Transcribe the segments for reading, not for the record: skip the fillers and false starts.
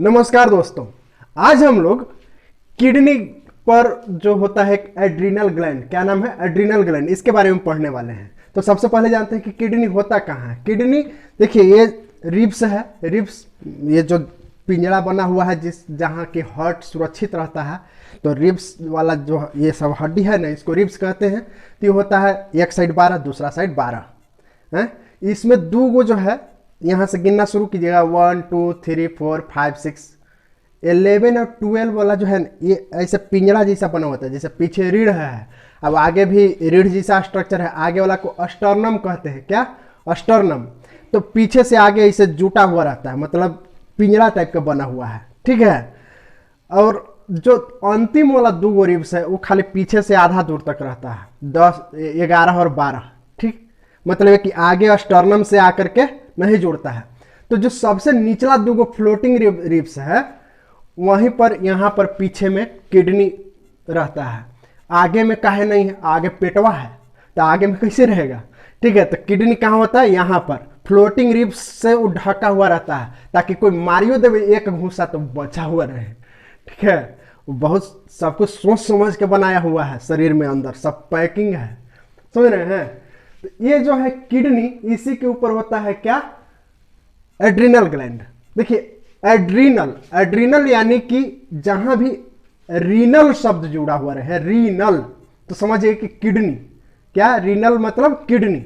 नमस्कार दोस्तों। आज हम लोग किडनी पर जो होता है एड्रीनल ग्लैंड, क्या नाम है, एड्रीनल ग्लैंड, इसके बारे में पढ़ने वाले हैं। तो सबसे पहले जानते हैं कि किडनी होता कहाँ है। किडनी देखिए, ये रिब्स है, रिब्स ये जो पिंजरा बना हुआ है जिस जहाँ की हार्ट सुरक्षित रहता है, तो रिब्स वाला जो ये सब हड्डी है ना, इसको रिब्स कहते हैं। तो ये होता है एक साइड 12, दूसरा साइड 12 है। इसमें दो गो जो है, यहाँ से गिनना शुरू कीजिएगा, 1 2 3 4 5 6 11 और 12 वाला जो है ये ऐसे पिंजरा जैसा बना होता है, जैसे पीछे रीढ़ है, अब आगे भी रीढ़ जैसा स्ट्रक्चर है। आगे वाला को अस्टर्नम कहते हैं। क्या? अस्टर्नम। तो पीछे से आगे ऐसे जुटा हुआ रहता है, मतलब पिंजरा टाइप का बना हुआ है, ठीक है। और जो अंतिम वाला दो रिब्स है वो खाली पीछे से आधा दूर तक रहता है, 10 11 और 12, ठीक। मतलब है कि आगे स्टर्नम से आकर के नहीं जुड़ता है। तो जो सबसे निचला दो फ्लोटिंग रिब्स है, वहीं पर यहाँ पर पीछे में किडनी रहता है। आगे में काहे नहीं है, आगे पेटवा है, तो आगे में कैसे रहेगा, ठीक है। तो किडनी कहाँ होता है, यहाँ पर फ्लोटिंग रिब्स से वो ढका हुआ रहता है, ताकि कोई मारियो देवे एक घूसा तो बचा हुआ रहे, ठीक है। वो बहुत सब कुछ सोच समझ के बनाया हुआ है, शरीर में अंदर सब पैकिंग है, समझ रहे हैं। तो ये जो है किडनी, इसी के ऊपर होता है क्या, एड्रीनल ग्लैंड। देखिए एड्रीनल, एड्रीनल यानी कि जहां भी रीनल शब्द जुड़ा हुआ रहे, रीनल, तो समझिए कि किडनी, क्या, रीनल मतलब किडनी।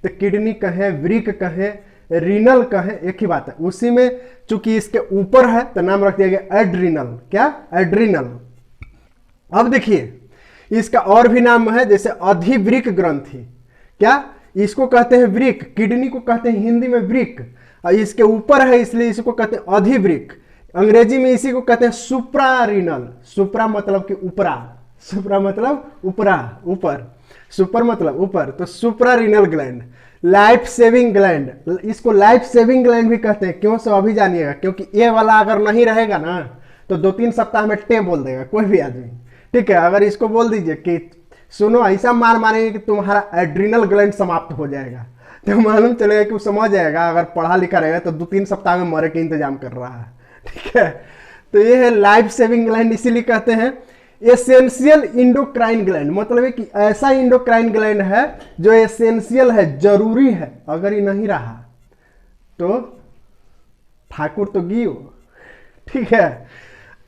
तो किडनी कहें, वृक कहें, रीनल कहें, एक ही बात है। उसी में चूंकि इसके ऊपर है तो नाम रख दिया गया एड्रीनल। क्या? एड्रीनल। अब देखिए इसका और भी नाम है, जैसे अधिवृक ग्रंथि। क्या? इसको कहते हैं वृक, किडनी को कहते हैं हिंदी में वृक, और इसके ऊपर है इसलिए इसको कहते हैं अधिवृक। अंग्रेजी में इसी को कहते हैं सुप्रारीनल। सुप्रा मतलब कि ऊपरा, सुप्रा मतलब ऊपरा, ऊपर, सुपर मतलब ऊपर, तो suprarenal gland, life saving gland. इसको लाइफ सेविंग ग्लैंड भी कहते हैं। क्यों, सब अभी जानिएगा, क्योंकि ये वाला अगर नहीं रहेगा ना तो 2-3 सप्ताह में टे बोल देगा कोई भी आदमी, ठीक है। अगर इसको बोल दीजिए कि सुनो, ऐसा मार मारेंगे कि तुम्हारा एड्रीनल ग्लैंड समाप्त हो जाएगा, तो मालूम चलेगा कि वो समझ जाएगा। अगर पढ़ा लिखा रहेगा तो 2-3 सप्ताह में मरे के इंतजाम कर रहा है, ठीक है। तो ये है लाइफ सेविंग ग्लैंड, इसीलिए कहते हैं एसेंशियल इंडोक्राइन ग्लैंड। मतलब है कि ऐसा इंडोक्राइन ग्लैंड है जो एसेंशियल है, जरूरी है। अगर ये नहीं रहा तो ठाकुर तो गियो, ठीक है।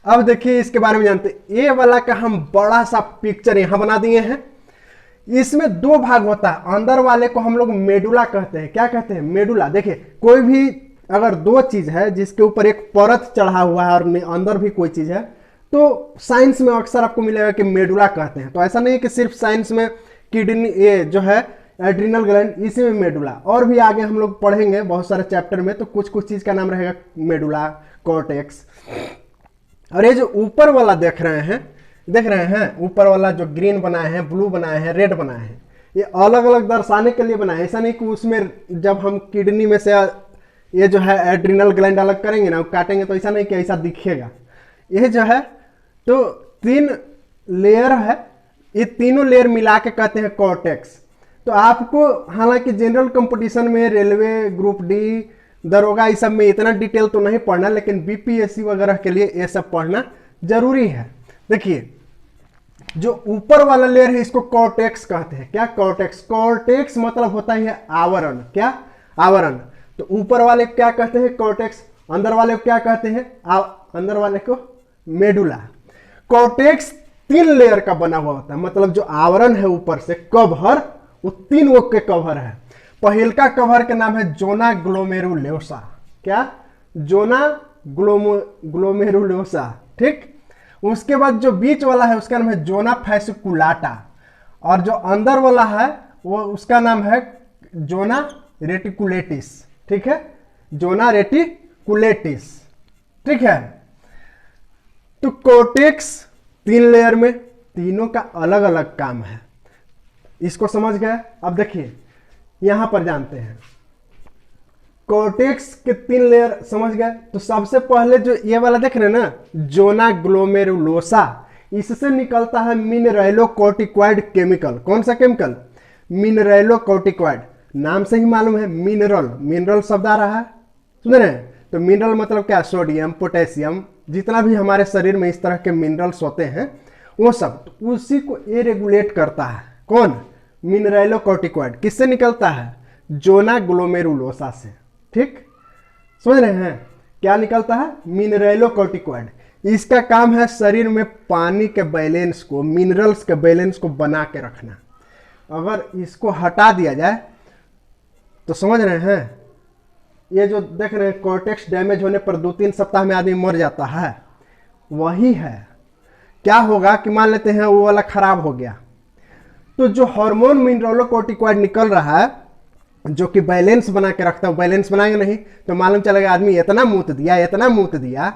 अब देखिए इसके बारे में जानते हैं। ए वाला का हम बड़ा सा पिक्चर यहां बना दिए हैं। इसमें 2 भाग होता है। अंदर वाले को हम लोग मेडुला कहते हैं। क्या कहते हैं? मेडुला। देखिए कोई भी अगर 2 चीज है जिसके ऊपर एक परत चढ़ा हुआ है और अंदर भी कोई चीज है, तो साइंस में अक्सर आपको मिलेगा कि मेडुला कहते हैं। तो ऐसा नहीं कि सिर्फ साइंस में किडनी, ये जो है एड्रीनल ग्लैंड, इसी में मेडुला। और भी आगे हम लोग पढ़ेंगे बहुत सारे चैप्टर में, तो कुछ कुछ चीज का नाम रहेगा मेडुला, कॉर्टेक्स। और ये जो ऊपर वाला देख रहे हैं, ऊपर वाला जो ग्रीन बनाए हैं, ब्लू बनाए हैं, रेड बनाए हैं, ये अलग अलग दर्शाने के लिए बनाए। ऐसा नहीं कि उसमें जब हम किडनी में से ये जो है एड्रीनल ग्लैंड अलग करेंगे ना, काटेंगे, तो ऐसा नहीं कि ऐसा दिखेगा। ये जो है तो 3 लेयर है, ये तीनों लेयर मिला के कहते हैं कॉर्टेक्स। तो आपको हालांकि जनरल कंपटीशन में रेलवे, ग्रुप डी, दरोगा, इस सब में इतना डिटेल तो नहीं पढ़ना, लेकिन बीपीएससी वगैरह के लिए ये सब पढ़ना जरूरी है। देखिए जो ऊपर वाला लेयर है इसको कॉर्टेक्स कहते हैं। क्या? कॉर्टेक्स। कॉर्टेक्स मतलब होता है आवरण। क्या? आवरण। तो ऊपर वाले क्या कहते हैं? कॉर्टेक्स। अंदर वाले को क्या कहते हैं? अंदर वाले को मेडुला। कॉर्टेक्स 3 लेयर का बना हुआ होता है, मतलब जो आवरण है ऊपर से कवर, वो 3 वो के कवर है। पहल का कवर का नाम है जोना ग्लोमेरुलोसा। क्या? जोना ग्लोमेरुलोसा, ठीक। उसके बाद जो बीच वाला है उसका नाम है जोना फैसिकुलाटा, और जो अंदर वाला है वो उसका नाम है जोना रेटिकुलेटिस, ठीक है। जोना रेटिकुलेटिस, ठीक है। तो कॉर्टेक्स 3 लेयर में, तीनों का अलग अलग काम है। इसको समझ गए? अब देखिए यहां पर जानते हैं कॉर्टेक्स के 3 लेयर समझ गए। तो सबसे पहले जो ये वाला देख रहे हैं ना, जोना ग्लोमेरुलोसा, इससे निकलता है मिनरलोकॉर्टिकॉइड केमिकल। कौन सा केमिकल? मिनरलोकॉर्टिकॉइड। नाम से ही मालूम है, मिनरल, मिनरल शब्द आ रहा है, सुन रहे हैं। तो मिनरल मतलब क्या, सोडियम, पोटेशियम, जितना भी हमारे शरीर में इस तरह के मिनरल्स होते हैं वो सब, तो उसी को ये रेगुलेट करता है। कौन, मिनरेलोकॉर्टिकॉइड। किससे निकलता है, जोना ग्लोमेरुलोसा से। ठीक, समझ रहे हैं, क्या निकलता है, मिनरेलोकॉर्टिकॉइड। इसका काम है शरीर में पानी के बैलेंस को, मिनरल्स के बैलेंस को बना के रखना। अगर इसको हटा दिया जाए तो समझ रहे हैं, ये जो देख रहे हैं कॉर्टेक्स डैमेज होने पर 2-3 सप्ताह में आदमी मर जाता है, वही है। क्या होगा कि मान लेते हैं वो वाला खराब हो गया, तो जो हार्मोन मिनरेलोकॉर्टिकॉइड निकल रहा है जो कि बैलेंस बना के रखता है, बैलेंस बनाएंगे नहीं तो मालूम चलेगा आदमी इतना मूत दिया, इतना मूत दिया,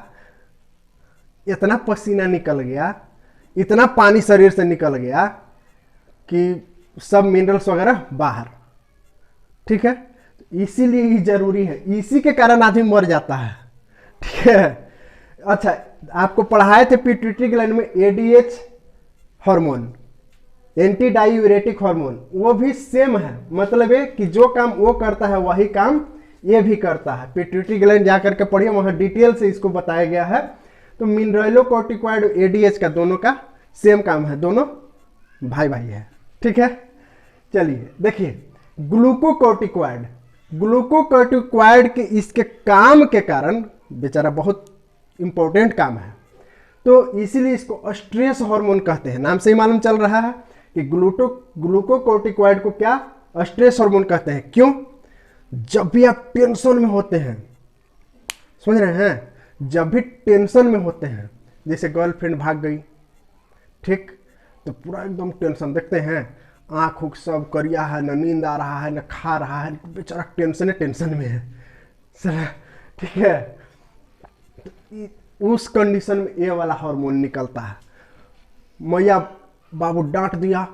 इतना पसीना निकल गया, इतना पानी शरीर से निकल गया कि सब मिनरल्स वगैरह बाहर। ठीक है, इसीलिए ही जरूरी है, इसी के कारण आदमी मर जाता है। ठीक है, अच्छा आपको पढ़ाए थे पिट्यूटरी ग्लैंड में ADH hormone, anti diuretic hormone, वो भी सेम है। मतलब है कि जो काम वो करता है वही काम ये भी करता है। पिट्यूटरी ग्लैंड जाकर के पढ़िए, वहां डिटेल से इसको बताया गया है। तो मिनरेलोकॉर्टिकॉइड एडीएच का दोनों का सेम काम है, दोनों भाई भाई है। ठीक है, चलिए देखिए ग्लूकोकॉर्टिकॉइड, ग्लूकोकॉर्टिकॉइड के इसके काम के कारण बेचारा बहुत इंपॉर्टेंट काम है, तो इसीलिए इसको स्ट्रेस हार्मोन कहते हैं। नाम से ही मालूम चल रहा है कि ग्लूकोकॉर्टिकॉइड को क्या, स्ट्रेस हार्मोन कहते हैं। क्यों, जब भी आप टेंशन में होते हैं, समझ रहे हैं, जब भी टेंशन में होते हैं, जैसे गर्लफ्रेंड भाग गई, ठीक, तो पूरा एकदम टेंशन, देखते हैं आँख उख सब करिया है, न नींद आ रहा है, न खा रहा है, बेचारा टेंशन में है सर। ठीक है, उस कंडीशन में ये वाला हार्मोन निकलता है। मैया बाबू डांट दिया,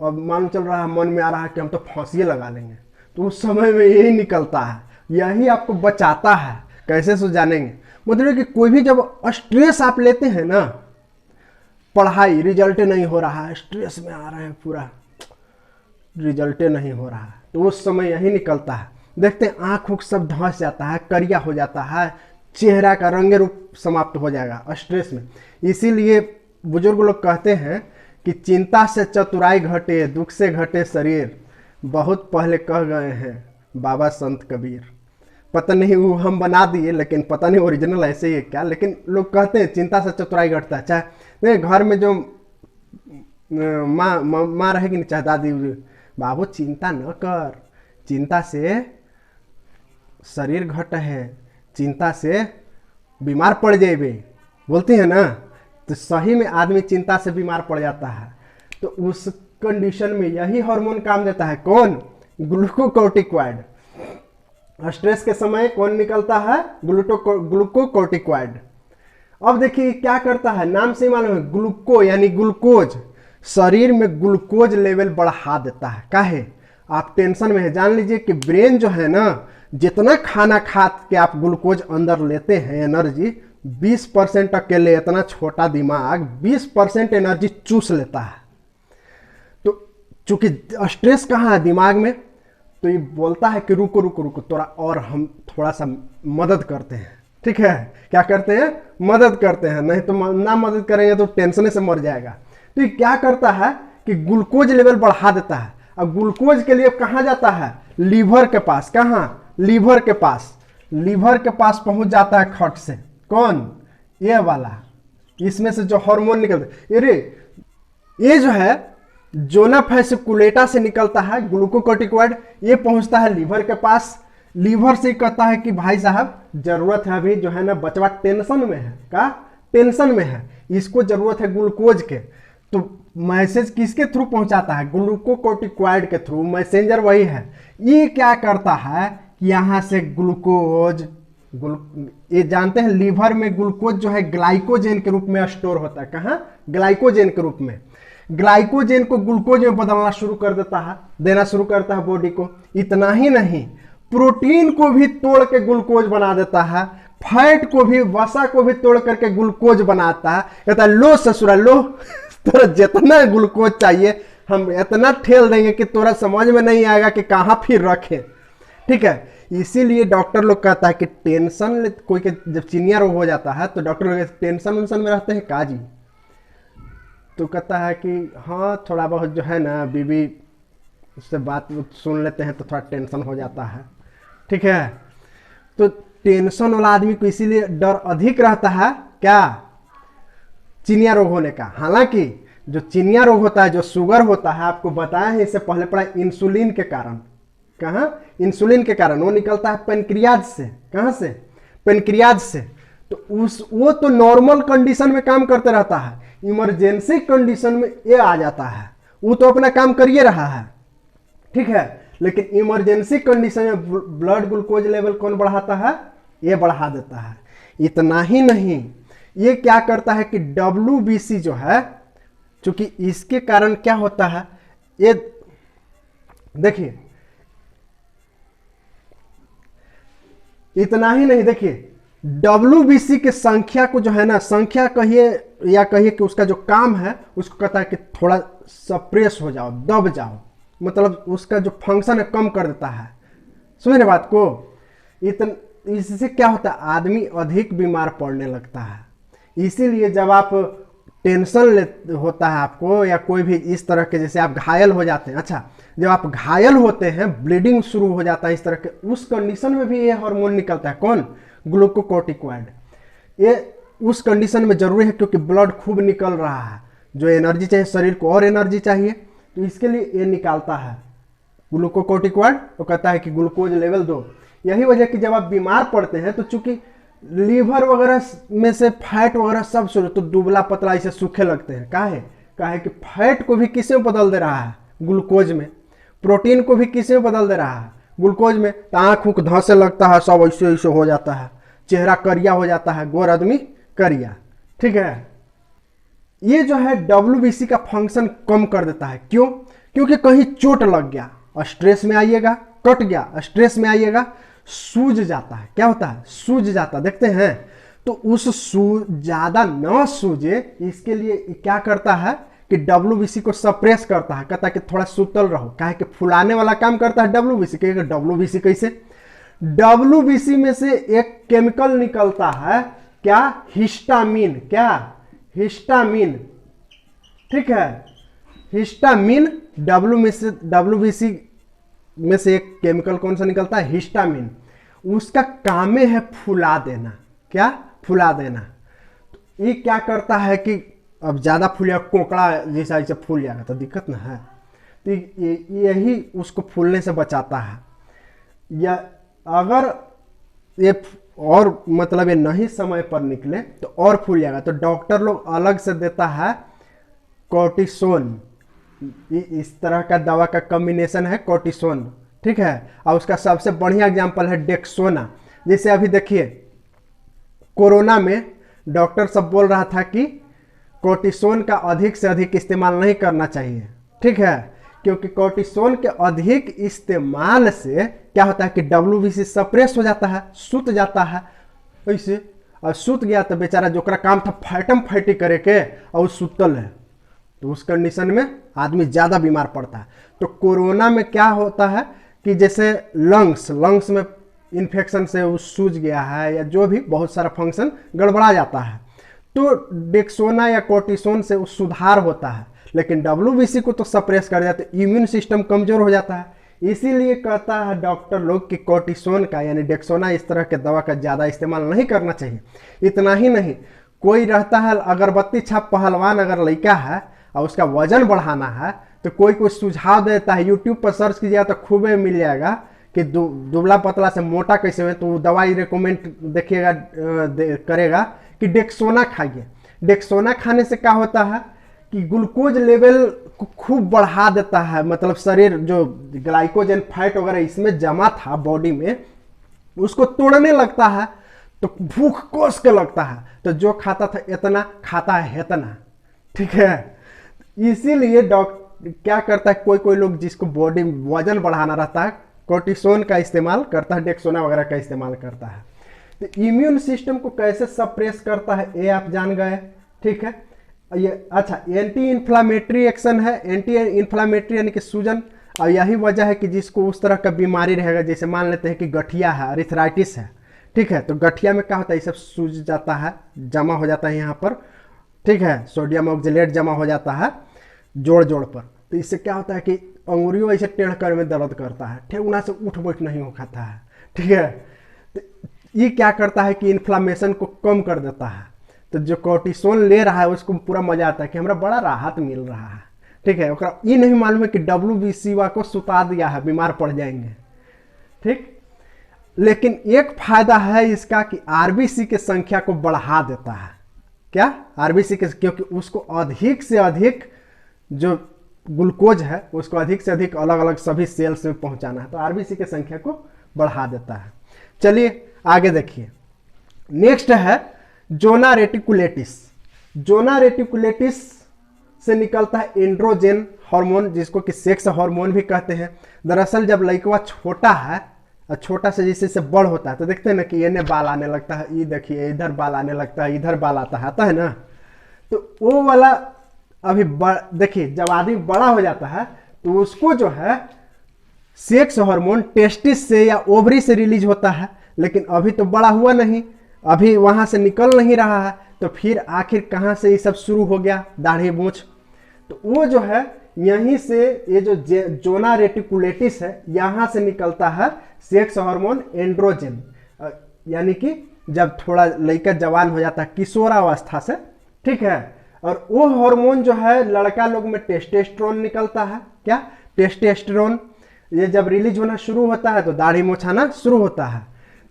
अब मालूम चल रहा है, मन में आ रहा है कि हम तो फांसी लगा लेंगे, तो उस समय में यही निकलता है, यही आपको बचाता है। कैसे सो जानेंगे, मतलब कि कोई भी जब स्ट्रेस आप लेते हैं ना, पढ़ाई रिजल्ट नहीं हो रहा है, स्ट्रेस में आ रहे हैं, पूरा रिजल्ट नहीं हो रहा है, तो उस समय यही निकलता है। देखते हैं आँख उख सब धंस जाता है, करिया हो जाता है, चेहरा का रंग रूप समाप्त हो जाएगा स्ट्रेस में। इसीलिए बुजुर्ग लोग कहते हैं कि चिंता से चतुराई घटे, दुख से घटे शरीर, बहुत पहले कह गए हैं बाबा संत कबीर। पता नहीं वो हम बना दिए, लेकिन पता नहीं ओरिजिनल ऐसे ही है क्या, लेकिन लोग कहते हैं चिंता से चतुराई घटता है। चाहे नहीं घर में जो माँ रहेगी नहीं, चाहे दादी, बाबू चिंता न कर, चिंता से शरीर घट है, चिंता से बीमार पड़ जाएबे, बोलती है ना, तो सही में आदमी चिंता से बीमार पड़ जाता है। तो उस कंडीशन में यही हार्मोन काम देता है। कौन, ग्लूकोकॉर्टिकॉइड। स्ट्रेस के समय कौन निकलता है, ग्लूकोकॉर्टिकॉइड। अब देखिए क्या करता है, नाम से ही मालूम है, ग्लूको यानी ग्लूकोज, शरीर में ग्लूकोज लेवल बढ़ा देता है। काहे, आप टेंशन में है, जान लीजिए कि ब्रेन जो है ना, जितना खाना खा के आप ग्लूकोज अंदर लेते हैं एनर्जी, 20% अकेले इतना छोटा दिमाग 20% एनर्जी चूस लेता है। तो चूंकि स्ट्रेस कहाँ है, दिमाग में, तो ये बोलता है कि रुको रुको रुको थोड़ा, और हम थोड़ा सा मदद करते हैं। ठीक है, क्या करते हैं, मदद करते हैं, नहीं तो ना मदद करेंगे तो टेंशन से मर जाएगा। तो ये क्या करता है कि ग्लूकोज लेवल बढ़ा देता है। अब ग्लूकोज के लिए कहाँ जाता है, लीवर के पास। कहाँ, लीवर के पास, लीवर के पास पहुंच जाता है खट से। कौन, ये वाला, इसमें से जो हार्मोन निकलता है, ये जो है जोना फैसिकुलेटा से निकलता है ग्लूकोकॉर्टिकॉइड, ये पहुंचता है लीवर के पास। लीवर से कहता है कि भाई साहब जरूरत है, अभी जो है ना बचवा टेंशन में है, का टेंशन में है, इसको जरूरत है ग्लूकोज के। तो मैसेज किसके थ्रू पहुंचाता है, ग्लूकोकॉर्टिकॉइड के थ्रू, मैसेंजर वही है। ये क्या करता है, यहाँ से ग्लूकोज, ये जानते हैं लीवर में ग्लूकोज जो है ग्लाइकोजेन के रूप में स्टोर होता है। कहाँ, ग्लाइकोजेन के रूप में, ग्लाइकोजेन को ग्लूकोज में बदलना शुरू कर देता है, देना शुरू करता है बॉडी को। इतना ही नहीं, प्रोटीन को भी तोड़ के ग्लूकोज बना देता है, फैट को भी, वसा को भी तोड़ करके ग्लूकोज बनाता है। कहता है लो ससुरा लो, तोरा जितना ग्लूकोज चाहिए हम इतना ठेल देंगे कि तोरा समझ में नहीं आएगा कि कहाँ फिर रखे। ठीक है, इसीलिए डॉक्टर लोग कहता है कि टेंशन कोई के जब चिनिया रोग हो जाता है तो डॉक्टर लोग टेंशन वेंशन में रहते हैं काजी। तो कहता है कि हाँ थोड़ा बहुत जो है ना बीवी उससे बात सुन लेते हैं तो थोड़ा टेंशन हो जाता है, ठीक है। तो टेंशन वाला आदमी को इसीलिए डर अधिक रहता है क्या, चिनिया रोग होने का। हालांकि जो चिनिया रोग होता है, जो शुगर होता है, आपको बताया है इससे पहले पढ़ा, इंसुलिन के कारण। कहाँ? इंसुलिन के कारण। वो निकलता है पेनक्रियाज से। कहाँ से? पेनक्रियाज से। तो वो तो नॉर्मल कंडीशन में काम करते रहता है, इमरजेंसी कंडीशन में ये आ जाता है। वो तो अपना काम करिए रहा है, ठीक है, लेकिन इमरजेंसी कंडीशन में ब्लड ग्लूकोज लेवल कौन बढ़ाता है? ये बढ़ा देता है। इतना ही नहीं, ये क्या करता है कि WBC जो है, चूंकि इसके कारण क्या होता है, ये देखिए, इतना ही नहीं, देखिए WBC के संख्या को जो है ना, संख्या कहिए या कहिए कि उसका जो काम है उसको कहता है कि थोड़ा सप्रेस हो जाओ, दब जाओ, मतलब उसका जो फंक्शन है कम कर देता है। समझ रहे बात को? इससे क्या होता है, आदमी अधिक बीमार पड़ने लगता है। इसीलिए जब आप टेंशन होता है आपको, या कोई भी इस तरह के, जैसे आप घायल हो जाते हैं, अच्छा जब आप घायल होते हैं, ब्लीडिंग शुरू हो जाता है इस तरह के, उस कंडीशन में भी ये हार्मोन निकलता है। कौन? ग्लूकोकोर्टिकॉइड। ये उस कंडीशन में जरूरी है क्योंकि ब्लड खूब निकल रहा है, जो एनर्जी चाहिए, शरीर को और एनर्जी चाहिए, तो इसके लिए ये निकालता है ग्लूकोकोर्टिकॉइड। तो कहता है कि ग्लूकोज लेवल दो। यही वजह कि जब आप बीमार पड़ते हैं तो चूंकि लीवर वगैरह में से फैट वगैरह सब शुरू, तो दुबला पतला ऐसे सूखे लगते हैं। काहे कि फैट को भी किसी में बदल दे रहा है, ग्लूकोज में। प्रोटीन को भी किसी में बदल दे रहा है, ग्लूकोज में। तो आँख उख धंसे लगता है, सब ऐसे ऐसे हो जाता है, चेहरा करिया हो जाता है, गोर आदमी करिया, ठीक है। ये जो है WBC का फंक्शन कम कर देता है। क्यों? क्योंकि कहीं चोट लग गया, स्ट्रेस में आइएगा, कट गया, स्ट्रेस में आइएगा, सूज जाता है। क्या होता है? सूज जाता, देखते हैं। तो उस ज्यादा न सूजे, इसके लिए क्या करता है कि WBC को सप्रेस करता है। कहता है कि थोड़ा सुतल रहो, काहे कि फुलाने वाला काम करता है WBC। कहेगा WBC कैसे? WBC में से एक केमिकल निकलता है, क्या? हिस्टामिन। क्या? हिस्टामिन, ठीक है। हिस्टामिन WBC में से एक केमिकल कौन सा निकलता है? हिस्टामिन। उसका काम है फुला देना। क्या? फुला देना। तो ये क्या करता है कि अब ज्यादा फूल जाएगा, कोकड़ा जैसा ऐसे फूल जाएगा तो दिक्कत ना है। तो यही उसको फूलने से बचाता है। या अगर ये और मतलब ये नहीं समय पर निकले तो और फूल जाएगा, तो डॉक्टर लोग अलग से देता है कोर्टिसोन। इस तरह का दवा का कॉम्बिनेशन है कोर्टिसोन, ठीक है। और उसका सबसे बढ़िया एग्जांपल है डेक्सोना। जैसे अभी देखिए कोरोना में डॉक्टर सब बोल रहा था कि कोर्टिसोन का अधिक से अधिक इस्तेमाल नहीं करना चाहिए, ठीक है, क्योंकि कोर्टिसोन के अधिक इस्तेमाल से क्या होता है कि WBC सप्रेस हो जाता है, सुत जाता है ऐसे। और सुत गया तो बेचारा जोकरा काम था फैटम फैटी करे के, और सुतल है, तो उस कंडीशन में आदमी ज़्यादा बीमार पड़ता है। तो कोरोना में क्या होता है कि जैसे लंग्स में इन्फेक्शन से वो सूज गया है, या जो भी बहुत सारा फंक्शन गड़बड़ा जाता है, तो डेक्सोना या कोर्टिसोन से वो सुधार होता है। लेकिन WBC को तो सप्रेस कर देता है, इम्यून सिस्टम कमजोर हो जाता है। इसीलिए कहता है डॉक्टर लोग कि कोर्टिसोन का यानी डेक्सोना इस तरह के दवा का ज़्यादा इस्तेमाल नहीं करना चाहिए। इतना ही नहीं, कोई रहता है अगरबत्ती छाप पहलवान अगर लड़का है और उसका वजन बढ़ाना है, तो कोई सुझाव देता है, यूट्यूब पर सर्च कीजिएगा तो खूबे मिल जाएगा कि दुबला पतला से मोटा कैसे हुए, तो वो दवाई रिकमेंड देखिएगा करेगा कि डेक्सोना खाइए। डेक्सोना खाने से क्या होता है कि ग्लूकोज लेवल को खूब बढ़ा देता है, मतलब शरीर जो ग्लाइकोजन फैट वगैरह इसमें जमा था बॉडी में, उसको तोड़ने लगता है, तो भूख कोस के लगता है, तो जो खाता था इतना खाता है इतना, ठीक है। इसीलिए डॉक्टर क्या करता है, कोई लोग जिसको बॉडी वजन बढ़ाना रहता है, कोर्टिसोन का इस्तेमाल करता है, डेक्सोना वगैरह का इस्तेमाल करता है। तो इम्यून सिस्टम को कैसे सप्रेस करता है ये आप जान गए, ठीक है। ये अच्छा एंटी इन्फ्लामेटरी एक्शन है। एंटी इन्फ्लामेटरी यानी कि सूजन और यही वजह है कि जिसको उस तरह का बीमारी रहेगा, जैसे मान लेते हैं कि गठिया है, अरिथराइटिस है, ठीक है, तो गठिया में क्या होता है, ये सब सूज जाता है, जमा हो जाता है यहाँ पर, ठीक है, सोडियम ऑक्जेलेट जमा हो जाता है जोड़ जोड़ पर। तो इससे क्या होता है कि अंगुरियों ऐसे टेढ़ कर में दर्द करता है, ठेहुना से उठ बैठ नहीं हो खाता है, ठीक है। तो ये क्या करता है कि इन्फ्लामेशन को कम कर देता है। तो जो कोर्टिसोन ले रहा है उसको पूरा मजा आता है कि हमरा बड़ा राहत मिल रहा है, ठीक है। ओकरा ये नहीं मालूम है कि WBC को सुता दिया है, बीमार पड़ जाएंगे, ठीक। लेकिन एक फायदा है इसका कि आरबीसी की संख्या को बढ़ा देता है। क्या? आरबीसी के, क्योंकि उसको अधिक से अधिक जो ग्लूकोज है उसको अधिक से अधिक अलग अलग सभी सेल्स में पहुंचाना है, तो आरबीसी की संख्या को बढ़ा देता है। चलिए आगे देखिए, नेक्स्ट है जोना रेटिकुलेटिस। जोना रेटिकुलेटिस से निकलता है एंड्रोजन हार्मोन, जिसको कि सेक्स हार्मोन भी कहते हैं। दरअसल जब लड़का छोटा है, छोटा से जैसे से बड़ होता है, तो देखते हैं ना कि ये बाल आने लगता है, ये देखिए इधर बाल आने लगता है, इधर बाल आता है ना, तो वो वाला अभी देखिए जब आदमी बड़ा हो जाता है तो उसको जो है सेक्स हार्मोन टेस्टिस से या ओवरी से रिलीज होता है, लेकिन अभी तो बड़ा हुआ नहीं, अभी वहां से निकल नहीं रहा है, तो फिर आखिर कहां से ये सब शुरू हो गया, दाढ़ी मूंछ। तो वो जो है यहीं से ये जो जोना रेटिकुलेटिस है यहां से निकलता है सेक्स हार्मोन एंड्रोजन, यानी कि जब थोड़ा लड़का जवान हो जाता है किशोरावस्था से, ठीक है। और वो हार्मोन जो है लड़का लोग में टेस्टोस्टेरोन निकलता है। क्या? टेस्टोस्टेरोन। ये जब रिलीज होना शुरू होता है तो दाढ़ी मोछाना शुरू होता है।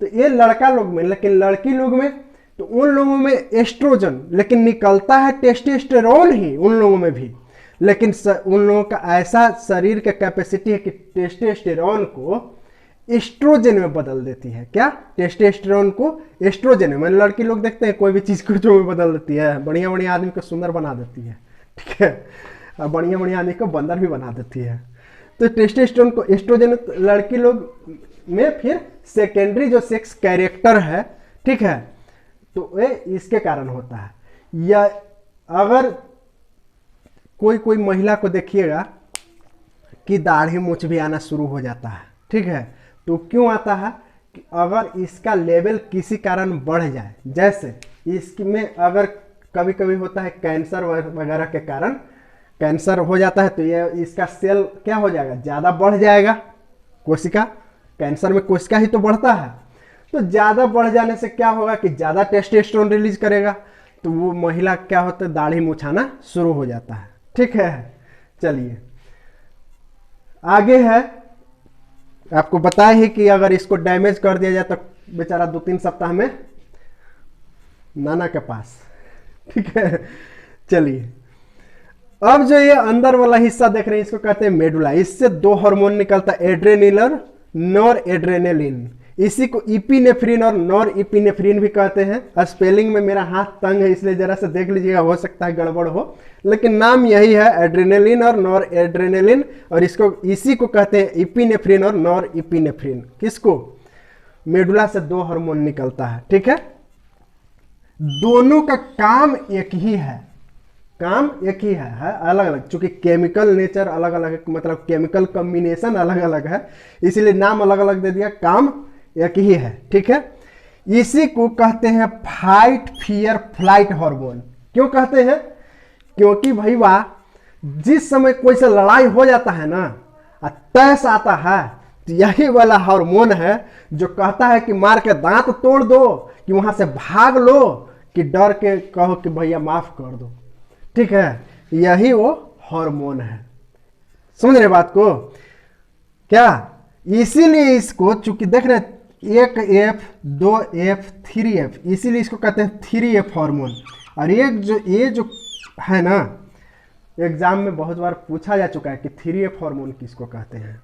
तो ये लड़का लोग में, लेकिन लड़की लोग में, तो उन लोगों में एस्ट्रोजन, लेकिन निकलता है टेस्टोस्टेरोन ही उन लोगों में भी, लेकिन उन लोगों का ऐसा शरीर का कैपेसिटी है कि टेस्टोस्टेरोन को एस्ट्रोजन में बदल देती है। क्या? टेस्टोस्टेरोन को एस्ट्रोजन में, मतलब लड़की लोग देखते हैं कोई भी चीज को जो में बदल देती है, बढ़िया बढ़िया आदमी को सुंदर बना देती है, ठीक है, और बढ़िया बढ़िया आदमी को बंदर भी बना देती है। तो टेस्टोस्टेरोन को एस्ट्रोजन, लड़की लोग में फिर सेकेंडरी जो सेक्स कैरेक्टर है, ठीक है, तो ये इसके कारण होता है। या अगर कोई कोई महिला को देखिएगा कि दाढ़ी मूछ भी आना शुरू हो जाता है, ठीक है, तो क्यों आता है कि अगर इसका लेवल किसी कारण बढ़ जाए, जैसे इसमें अगर कभी कभी होता है कैंसर वगैरह के कारण कैंसर हो जाता है, तो ये इसका सेल क्या हो जाएगा, ज़्यादा बढ़ जाएगा, कोशिका, कैंसर में कोशिका ही तो बढ़ता है, तो ज़्यादा बढ़ जाने से क्या होगा कि ज़्यादा टेस्टोस्टेरोन रिलीज करेगा, तो वो महिला क्या होता है, दाढ़ी मुछाना शुरू हो जाता है, ठीक है। चलिए आगे है, आपको बताया ही कि अगर इसको डैमेज कर दिया जाए तो बेचारा 2-3 सप्ताह में नाना के पास, ठीक है। चलिए अब जो ये अंदर वाला हिस्सा देख रहे हैं इसको कहते हैं मेडुला। इससे 2 हार्मोन निकलता है, एड्रेनिल और नॉर एड्रेनेलिन। इसी को इपिनेफ्रिन और नॉर इपिनेफ्रिन भी कहते हैं। स्पेलिंग में मेरा हाथ तंग है इसलिए जरा से देख लीजिएगा, हो सकता है गड़बड़ हो, लेकिन नाम यही है, एड्रेनेलिन और नॉर एड्रेनेलिन, और इसको इसी को कहते हैं इपिनेफ्रिन और नॉर इपिनेफ्रिन। किसको? मेडुला से 2 हार्मोन निकलता है, ठीक है। दोनों का काम एक ही है, काम एक ही है अलग अलग, चूंकि केमिकल नेचर अलग अलग है, मतलब केमिकल कॉम्बिनेशन अलग अलग है, इसीलिए नाम अलग अलग दे दिया, काम एक ही है, ठीक है। इसी को कहते हैं फाइट फियर फ्लाइट हार्मोन। क्यों कहते हैं? क्योंकि भाई वाह, जिस समय कोई से लड़ाई हो जाता है ना, तैस आता है, तो यही वाला हार्मोन है जो कहता है कि मार के दांत तोड़ दो, कि वहां से भाग लो, कि डर के कहो कि भैया माफ कर दो, ठीक है। यही वो हार्मोन है, समझ रहे बात को? क्या? इसीलिए इसको, चूंकि देख रहे 1F 2F 3F, इसीलिए इसको कहते हैं 3F हार्मोन। और ये जो है ना, एग्जाम में बहुत बार पूछा जा चुका है कि 3F हार्मोन किसको कहते हैं।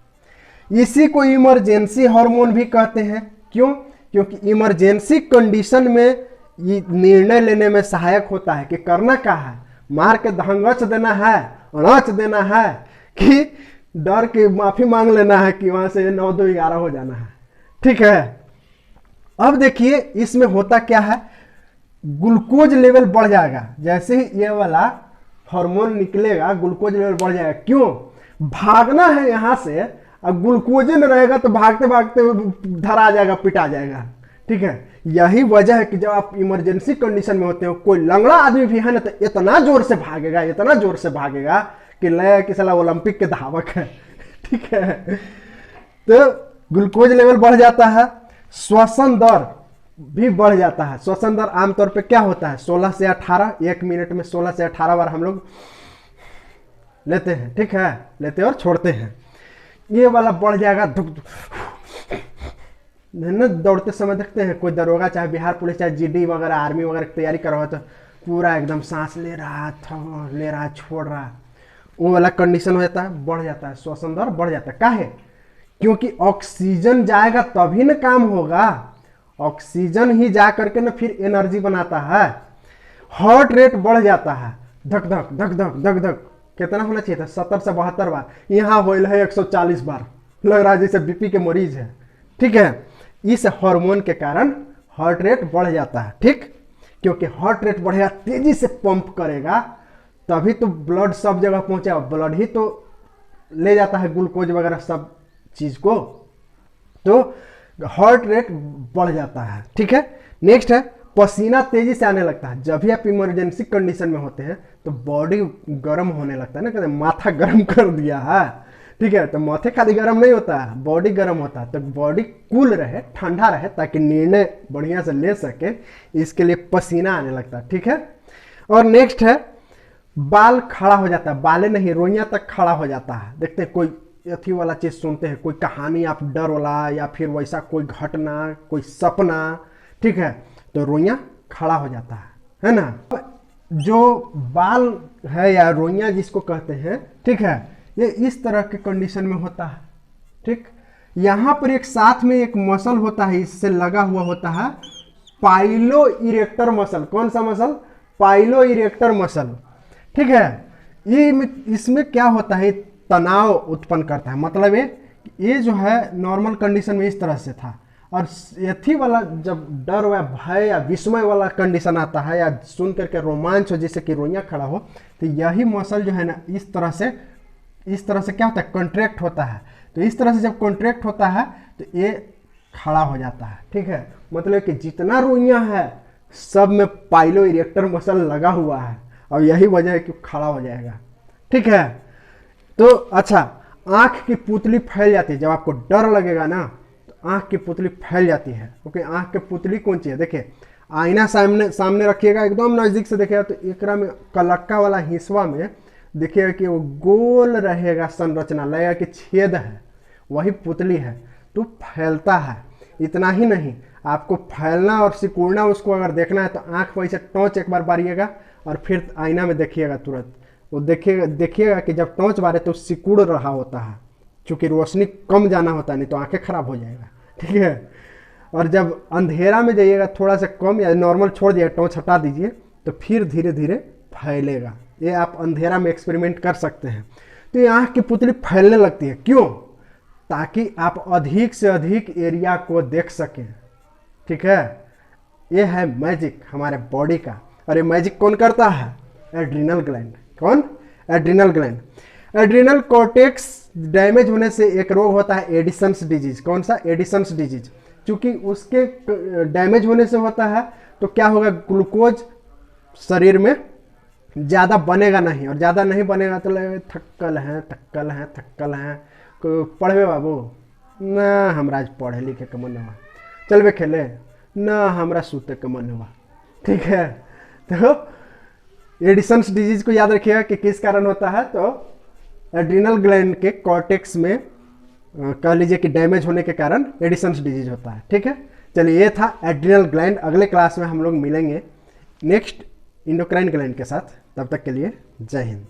इसी को इमरजेंसी हार्मोन भी कहते हैं। क्यों? क्योंकि इमरजेंसी कंडीशन में ये निर्णय लेने में सहायक होता है कि करना क्या है, मार के धंगच देना है, रच देना है, कि डर के माफी मांग लेना है, कि वहां से 9-2-11 हो जाना है, ठीक है। अब देखिए इसमें होता क्या है, ग्लूकोज लेवल बढ़ जाएगा, जैसे ही ये वाला हार्मोन निकलेगा ग्लूकोज लेवल बढ़ जाएगा। क्यों? भागना है यहाँ से, अब ग्लूकोज न रहेगा तो भागते भागते धरा जाएगा, पिटा जाएगा। ठीक है, यही वजह है कि जब आप इमरजेंसी कंडीशन में होते हो, कोई लंगड़ा आदमी भी है ना तो इतना जोर से भागेगा, इतना जोर से भागेगा कि लगे कि साला ओलंपिक के धावक है। ठीक है, तो ग्लूकोज लेवल बढ़ जाता है, श्वसन दर भी बढ़ जाता है। श्वसन दर आमतौर पे क्या होता है, 16 से 18, 1 मिनट में 16 से 18 बार हम लोग लेते हैं। ठीक है, लेते और छोड़ते हैं। ये वाला बढ़ जाएगा, धुक न दौड़ते समय देखते हैं कोई दरोगा, चाहे बिहार पुलिस, चाहे जीडी वगैरह, आर्मी वगैरह की तैयारी कर रहा हो तो पूरा एकदम सांस ले रहा था, ले रहा, छोड़ रहा, वो वाला कंडीशन हो जाता है, बढ़ जाता है, श्वसन दर बढ़ जाता है। काहे? क्योंकि ऑक्सीजन जाएगा तभी ना काम होगा, ऑक्सीजन ही जा करके ना फिर एनर्जी बनाता है। हार्ट रेट बढ़ जाता है, धक धक धक धक धक धक, कितना होना चाहिए था, 70 से 72 बार, यहाँ होल है 140 बार, लग रहा है जैसे बीपी के मरीज है। ठीक है, इस हार्मोन के कारण हार्ट रेट बढ़ जाता है। ठीक, क्योंकि हार्ट रेट बढ़ेगा, तेजी से पंप करेगा, तभी तो ब्लड सब जगह पहुंचेगा, ब्लड ही तो ले जाता है ग्लूकोज वगैरह सब चीज को, तो हार्ट रेट बढ़ जाता है। ठीक है, नेक्स्ट है पसीना तेजी से आने लगता है। जब भी आप इमरजेंसी कंडीशन में होते हैं तो बॉडी गर्म होने लगता है ना, कहते हैं माथा गर्म कर दिया है। ठीक है, तो माथे खाली गर्म नहीं होता है, बॉडी गर्म होता है, तो बॉडी कूल रहे, ठंडा रहे, ताकि निर्णय बढ़िया से ले सके, इसके लिए पसीना आने लगता है। ठीक है, और नेक्स्ट है बाल खड़ा हो जाता है, बालें नहीं, रोइयां तक खड़ा हो जाता है। देखते हैं कोई अथी वाला चीज सुनते हैं, कोई कहानी आप डर वाला या फिर वैसा कोई घटना, कोई सपना, ठीक है, तो रोइयां खड़ा हो जाता है ना। जो बाल है या रोइयां जिसको कहते हैं, ठीक है, ये इस तरह के कंडीशन में होता है। ठीक, यहां पर एक साथ में एक मसल होता है, इससे लगा हुआ होता है पाइलो इरेक्टर मसल। कौन सा मसल? Pilo erector muscle. ठीक है, ये इसमें क्या होता है, तनाव उत्पन्न करता है। मतलब ये जो है नॉर्मल कंडीशन में इस तरह से था, और यथी वाला जब डर या भय या विस्मय वाला कंडीशन आता है, या सुन करके रोमांच हो, जैसे कि रोइयां खड़ा हो, तो यही मसल जो है ना इस तरह से क्या होता है, कॉन्ट्रैक्ट होता है। तो इस तरह से जब कॉन्ट्रैक्ट होता है तो ये खड़ा हो जाता है। ठीक है, मतलब कि जितना रोइयां है सब में पाइलो इरेक्टर मसल लगा हुआ है, और यही वजह है कि खड़ा हो जाएगा। ठीक है, तो अच्छा, आंख की पुतली फैल जाती है। जब आपको डर लगेगा ना तो आंख की पुतली फैल जाती है। ओके, आंख की पुतली कौन सी है, देखिए आईना सामने रखिएगा, एकदम नजदीक से देखिएगा तो एकरा में कलक्का वाला हिस्सा में देखिएगा कि वो गोल रहेगा, संरचना लगेगा कि छेद है, वही पुतली है, तो फैलता है। इतना ही नहीं, आपको फैलना और सिकुड़ना उसको अगर देखना है तो आंख पर ऐसे टॉर्च एक बार मारिएगा और फिर आईना में देखिएगा, तुरंत वो देखिएगा कि जब टॉर्च मारे तो सिकुड़ रहा होता है, क्योंकि रोशनी कम जाना होता है, नहीं तो आंखें खराब हो जाएगा। ठीक है, और जब अंधेरा में जाइएगा थोड़ा सा कम या नॉर्मल छोड़ दिए, टॉर्च हटा दीजिए, तो फिर धीरे धीरे फैलेगा। ये आप अंधेरा में एक्सपेरिमेंट कर सकते हैं। तो ये आंख की पुतली फैलने लगती है, क्यों? ताकि आप अधिक से अधिक एरिया को देख सकें। ठीक है, ये है मैजिक हमारे बॉडी का। और ये मैजिक कौन करता है? Adrenal gland. कौन? Adrenal gland. Adrenal cortex damage होने से एक रोग होता है एडिसन्स डिजीज। कौन सा? Edison's disease. क्योंकि उसके डैमेज होने से होता है तो क्या होगा, ग्लूकोज शरीर में ज़्यादा बनेगा नहीं, और ज़्यादा नहीं बनेगा तो लगेगा थक्कल हैं। पढ़बे बाबू ना, हमरा आज पढ़े लिखे के मन हुआ, चलबे खेले ना, हमरा सूते के मन हुआ। ठीक है, तो एडिसन्स डिजीज को याद रखिएगा कि किस कारण होता है, तो एड्रिनल ग्लैंड के कॉर्टेक्स में कह लीजिए कि डैमेज होने के कारण एडिसन्स डिजीज होता है। ठीक है, चलिए ये था एड्रिनल ग्लैंड। अगले क्लास में हम लोग मिलेंगे नेक्स्ट इंडोक्राइन ग्लैंड के साथ। तब तक के लिए जय हिंद।